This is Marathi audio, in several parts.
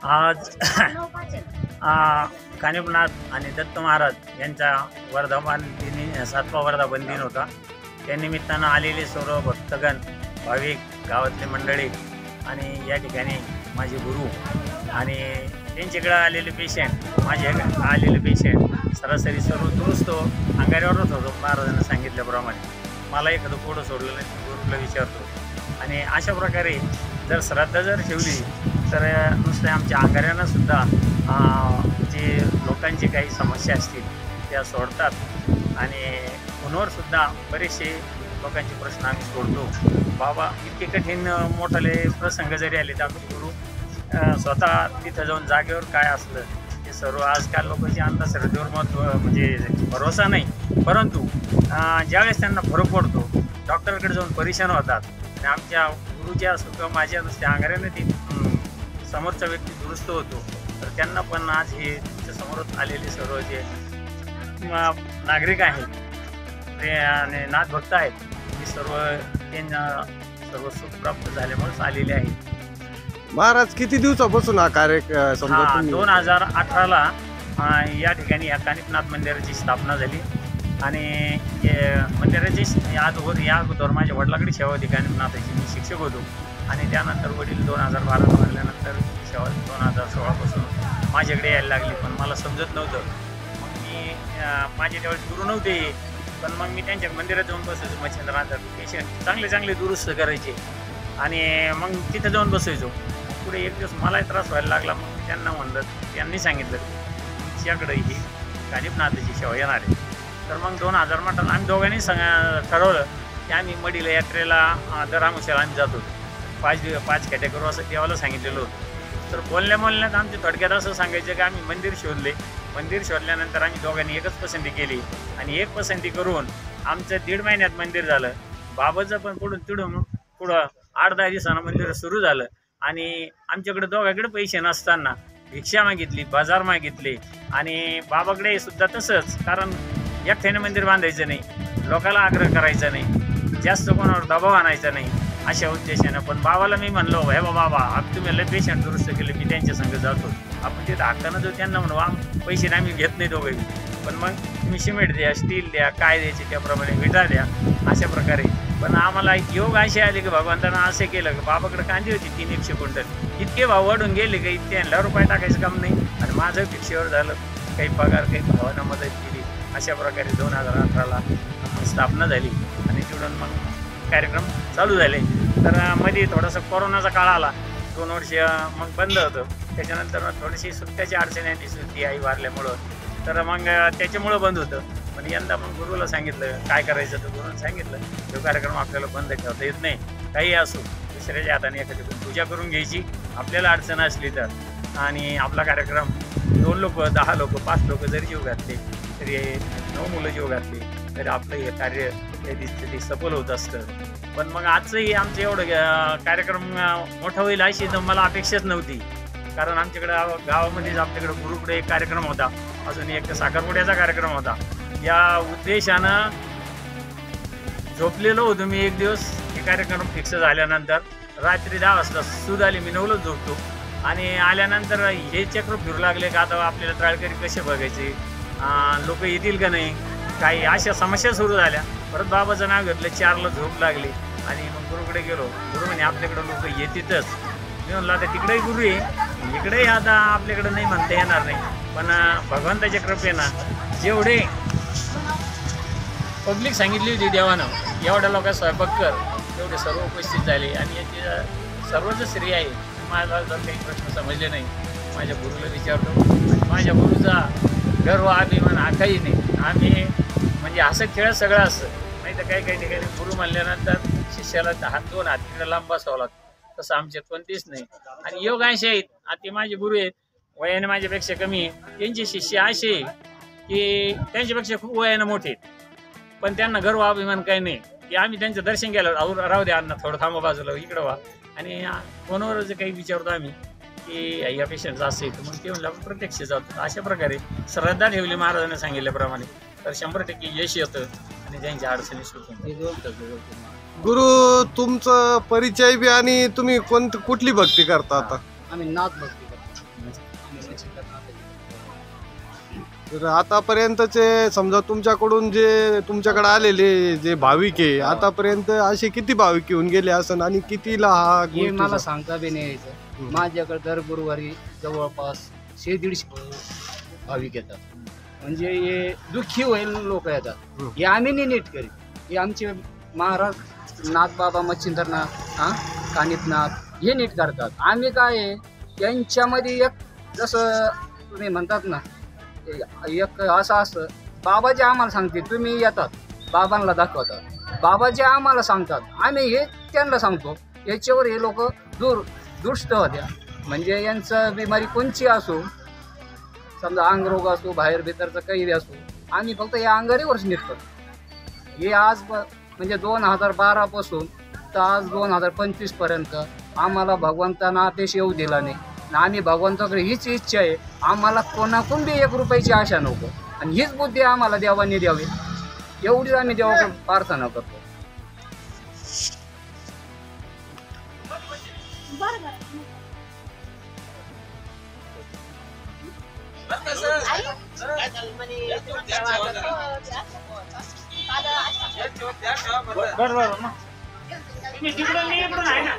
आज कानिपनाथ आणि दत्त महाराज यांचा वर्धापन दिन 7वा वर्धापन दिन होता. त्या निमित्तानं आलेले सर्व भक्तगण, भाविक, गावातले मंडळी आणि या ठिकाणी माझे गुरु आणि त्यांच्याकडे आलेले पेशंट, माझे आलेले पेशंट सरासरी सर्व दुरुस्त अंगाऱ्यावरच होतो. महाराजांना सांगितल्याप्रमाणे मला एखादं पुढं सोडलं नाही, गुरुला विचारतो. आणि अशा प्रकारे जर श्रद्धा जर ठेवली तर नुसतं आमच्या अंगाऱ्यांना सुद्धा जे लोकांची काही समस्या असतील त्या सोडतात. आणि फोनवर सुद्धा बरेचसे लोकांचे प्रश्न आम्ही सोडतो. बाबा इतके कठीण मोठाले प्रसंग जरी आले तर आम्ही गुरु स्वतः तिथं जाऊन जागेवर काय असलं ते सर्व आजकाल लोकांची अंधश्रद्धेवर म्हणजे भरोसा नाही, परंतु ज्यावेळेस त्यांना फरक पडतो डॉक्टरकडे जाऊन परेशान होतात. आणि आमच्या गुरुच्या असो किंवा माझ्या नुसत्या अंगाऱ्याने ती समोरचा व्यक्ती दुरुस्त होतो. तर त्यांना पण आज हे तुमच्या समोर आलेले सर्व जे नागरिक आहेत ते आणि नाथभक्त आहेत हे सर्व त्यांना सर्व सुख प्राप्त झाल्यामुळेच आलेले आहेत. महाराज किती दिवसापासून हा कार्य समजा 2018ला या ठिकाणी या कानिपनाथ मंदिराची स्थापना झाली. आणि मंदिराची या अगोदर माझ्या वडिलाकडे सेवा होती कानिपनाथाची, मी शिक्षक होतो. आणि त्यानंतर वडील 2012 लागल्यानंतर सेवा 2016पासून माझ्याकडे यायला लागली. पण मला समजत नव्हतं. मग मी माझे त्यावेळेस गुरु नव्हते, पण मग मी त्यांच्या मंदिरात जाऊन बसायचो. मच्छिंद्रनाथ पेशंट चांगले दुरुस्त करायचे आणि मग तिथं जाऊन बसायचो. पुढे एक दिवस मलाही त्रास व्हायला लागला. मग मी त्यांना म्हणलं, त्यांनी सांगितलं तुमच्याकडे ही कानिपनाथाची सेवा येणार आहे. तर मग 2018 आम्ही दोघांनी ठरवलं की आम्ही मडीला यात्रेला दर अमावस्येला आम्ही जातो. 5 खेट्या करू असं देवाला सांगितलेलं होतं. तर बोलण्यात आमच्या थोडक्यात असं सांगायचं की आम्ही मंदिर शोधले. मंदिर शोधल्यानंतर आम्ही दोघांनी एकच पसंती केली आणि एक पसंती करून आमचं 1.5 महिन्यात मंदिर झालं. बाबाचं पण पुढं 8-10 दिवसानं मंदिर सुरू झालं. आणि आमच्याकडे दोघांकडे पैसे नसताना भिक्षा मागितली, बाजार मागितले. आणि बाबाकडे सुद्धा तसंच, कारण एकट्याने मंदिर बांधायचं नाही, लोकांना आग्रह करायचा नाही, जास्त कोणावर दबाव आणायचा नाही अशा उद्देशानं. पण बाबाला मी म्हणलो, हे बाबा आप तुम्ही लय पेशंट दुरुस्त केले, मी त्यांच्या संग जातो. आपण तिथं हक्कानं जो त्यांना म्हणू पैसे आम्ही घेत नाही दोघे, पण मग तुम्ही सिमेंट द्या, स्टील द्या, काय द्यायचे त्याप्रमाणे विटा द्या अशा प्रकारे. पण आम्हाला योग असे आले की भगवंतानं असं केलं की बाबाकडे कांदी होती 300 क्विंटल, इतके भाव वाढून गेले की त्यांना रुपये टाकायचं काम नाही. आणि माझं भिक्षेवर झालं, काही पगार, काही भावांना मदत केली. अशा प्रकारे 2018ला स्थापना झाली आणि तिकडून मग कार्यक्रम चालू झाले. तर मध्ये थोडासा कोरोनाचा काळ आला, 2 वर्ष मग बंद होतं. त्याच्यानंतर थोडीशी सुट्ट्याची अडचण आली, सुट्टी आई वारल्यामुळं, तर मग त्याच्यामुळं बंद होतं. पण यंदा मग गुरुला सांगितलं काय करायचं, तर गुरुने सांगितलं तो कार्यक्रम आपल्याला बंद ठेवता येत नाही, काही असो दुसऱ्याच्या हाताने एखादी पूजा करून घ्यायची आपल्याला अडचण असली तर. आणि आपला कार्यक्रम 2 लोक, 10 लोक, 5 लोक जरी जीव घातले तरी 9 मुलं जीव घातली तरी आपलं हे कार्य ते सफल होत असतं. पण मग आजचंही आमचं एवढं कार्यक्रम मोठा होईल अशी तर मला अपेक्षाच नव्हती. कारण आमच्याकडं गावामध्येच आपल्याकडे गुरुकडे एक कार्यक्रम होता, अजून एक साखरपुड्याचा कार्यक्रम होता. या उद्देशानं झोपलेलो होतो मी एक दिवस. हे कार्यक्रम फिक्स झाल्यानंतर रात्री 10 वाजता सूद आली, मी 9लाच झोपतो. आणि आल्यानंतर हे चक्र फिरू लागले का आता आपल्याला टाळकरी कसे बघायचे, लोक येतील का नाही, काही अशा समस्या सुरू झाल्या. परत बाबाचं नाव घेतलं, 4ला झोप लागली आणि मग गुरुकडे गेलो. गुरु म्हणे आपल्याकडं लोक येतीलच. मी म्हणलं आता तिकडेही गुरु आहे, इकडेही आता आपल्याकडे नाही म्हणता येणार नाही. पण भगवंताच्या कृपेनं जेवढे पब्लिक सांगितली होती देवानं एवढ्या लोकांना स्वयंपाक कर, तेवढे सर्व उपस्थित झाले. आणि याची सर्वच श्रेय आहे. मला जर काही प्रश्न समजले नाही माझ्या गुरुला विचारतो. माझ्या गुरुचा गर्व अभिमान हा काही नाही. आम्ही म्हणजे असं खेळत सगळं असतं, नाही तर काही ठिकाणी गुरु म्हणल्यानंतर शिष्याला 2 हात तिकडे लांब बसावं लागतं. तसं आमच्यात कोणतीच नाही. आणि योग असे आहेत, आता माझे गुरु आहेत वयाने माझ्यापेक्षा कमी आहे, त्यांचे शिष्य असे की त्यांच्यापेक्षा खूप वयाने मोठे आहेत, पण त्यांना गर्व अभिमान काही नाही. की आम्ही त्यांचं दर्शन केलं, राहू द्या अण्णा थोडं थांबा बाजूला, इकडं व्हा. आणि फोनवर जे काही विचारतो आम्ही की या पेशंटचं असं येतं, मग ते म्हणलं आपण प्रत्यक्ष जातो. अशा प्रकारे श्रद्धा ठेवली महाराजांनी सांगितल्याप्रमाणे तर 100% यश येतं आणि त्यांच्या अडचणी सुटून. गुरु तुमचं परिचय बी आणि तुम्ही कुठली भक्ती करता आता? आम्ही नाथ भक्ती करतो. आम्ही सचिंद्र नाथ. तर आतापर्यंतचे समजा तुमच्याकडून जे तुमच्याकडे आलेले जे भाविक आहे आतापर्यंत असे किती भाविक येऊन गेले असं आणि कितीला हा हे गोष्टीचा? मला सांगता बी नाही यायचं. माझ्याकडे दर गुरुवारी जवळपास 100-150 भाविक येतात. म्हणजे हे दुःखी होईल लोक येतात. हे आम्ही नाही नीट करीत. हे आमचे महाराज नाथबाबा मच्छिंद्रनाथ कानिफनाथ हे नीट करतात. आम्ही काय आहे त्यांच्यामध्ये एक जसं तुम्ही म्हणतात ना एक असं असतं. बाबाजी आम्हाला सांगते तुम्ही येतात बाबांना दाखवतात. बाबाजी आम्हाला सांगतात आम्ही हे त्यांना सांगतो. याच्यावर हे लोक दुष्ट होत्या. म्हणजे यांचं बिमारी कोणची असो समजा अंगरोग असो बाहेर भीतरचं काही असो आम्ही फक्त या अंगारीवरच नीट करतो. हे आज म्हणजे 2012 पासून तर आज 2025 पर्यंत आम्हाला भगवंतानं आदेश येऊ दिला नाही. आम्ही भगवंताकडे हीच इच्छा आहे आम्हाला कोणाकडून बी 1 रुपयाची आशा नको आणि हीच बुद्धी आम्हाला देवाने द्यावी एवढीच आम्ही देवाकडे प्रार्थना करतो. बरोबर ना तुम्ही तिकडून मी इकडून आहे ना.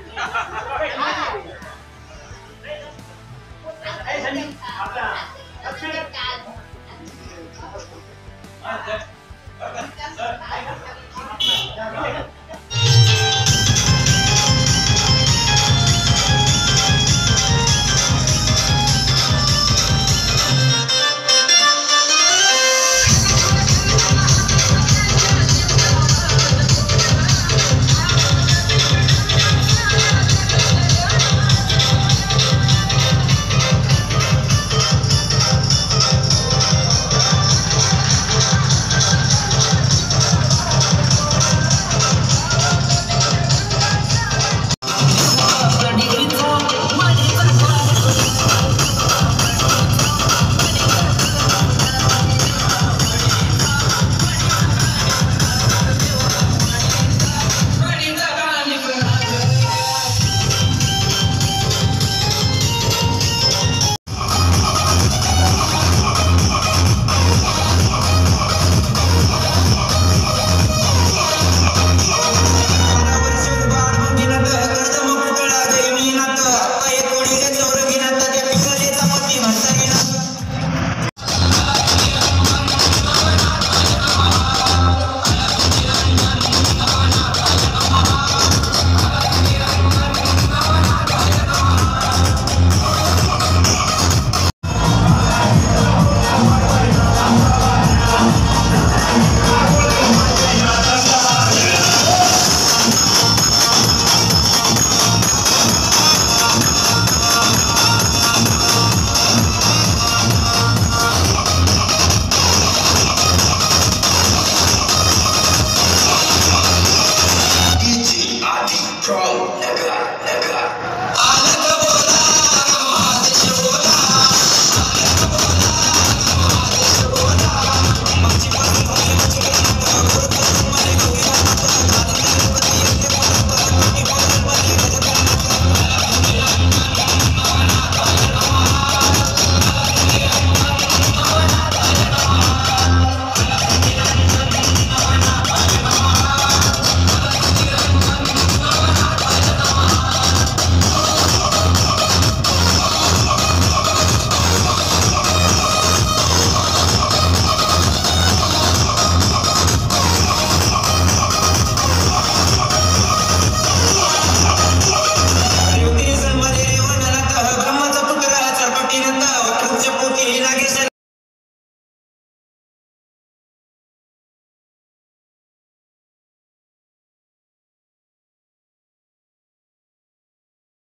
पोटी